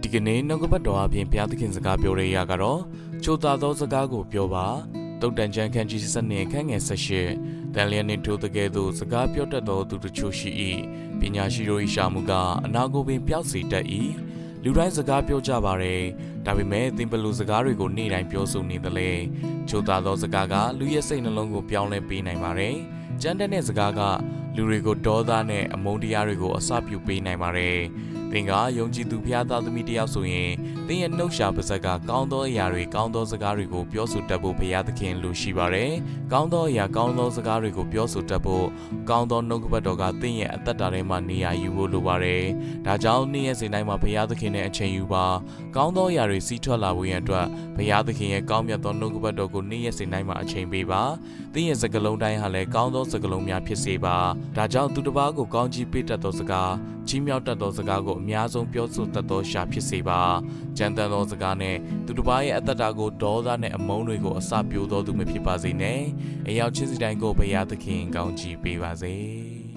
ဒီကနေ့နှုတ်ကပတ်တော်အပြင်ဘုရားသခင်စကားပြောရကတော့ချိုသာသောစကားကိုပြောပါတုတ်တန်ချမ်းခန်းကြီးစနစ်ခန်းငယ်18တန်လျက်နှင့်ထိုတကယ်သို့စကားပြောတတ်သောသူတို့ချို့ရှိ၏ပညာရှိတို့၏ရှာမှုကအနာကိုပင်ပျောက်စေတတ်၏လူတိုင်းစကားပြောကြပါれဒါပေမဲ့သင်ဘယ်လိုစကားတွေကိုနေ့တိုင်းပြောဆိုနေသလဲချိုသာသောစကားကလူရဲ့စိတ်နှလုံးကိုပြောင်းလဲပေးနိုင်ပါတယ်ကြမ်းတဲ့စကားကလူတွေကိုဒေါသနဲ့အမုန်းတရားတွေကိုအစပြုပေးနိုင်ပါတယ်သင်ကယုံကြည်သူဖျားသားသမီးတယောက်ဆိုရင်သင်ရဲ့နှုတ်ရှာပါဇက်ကကောင်းသောအရာတွေကောင်းသောစကားတွေကိုပြောဆိုတတ်ဖို့ဘုရားသခင်လိုရှိပါတယ်။ကောင်းသောအရာကောင်းသောစကားတွေကိုပြောဆိုတတ်ဖို့ကောင်းသောနှုတ်ကပတ်တော်ကသင်ရဲ့အသက်တာထဲမှာနေရာယူဖို့လိုပါတယ်။ဒါကြောင့်နေ့ရက်စဉ်တိုင်းမှာဘုရားသခင်နဲ့အချိန်ယူပါ။ကောင်းသောအရာတွေစီးထွက်လာဖို့ရန်အတွက်ဘုရားသခင်ရဲ့ကောင်းမြတ်သောနှုတ်ကပတ်တော်ကိုနေ့ရက်စဉ်တိုင်းမှာအချိန်ပေးပါ။သင်ရဲ့စကားလုံးတိုင်းဟာလည်းကောင်းသောစကားလုံးများဖြစ်စေပါ။ဒါကြောင့်သူတစ်ပါးကိုကောင်းချီးပေးတတ်သောစကားကြီးမြောက်တတ်သောစကားကိုအများဆုံးပြောဆိုတတ်သောရှာဖြစ်စေပါကြံတန်သောစကားနဲ့သူတစ်ပါးရဲ့အသက်တာကိုဒေါသနဲ့အမုန်းတွေကိုအစပြိုးသောသူမဖြစ်ပါစေနဲ့အရောက်ချင်းစီတိုင်းကိုဘုရားသခင်ကောင်းချီးပေးပါစေ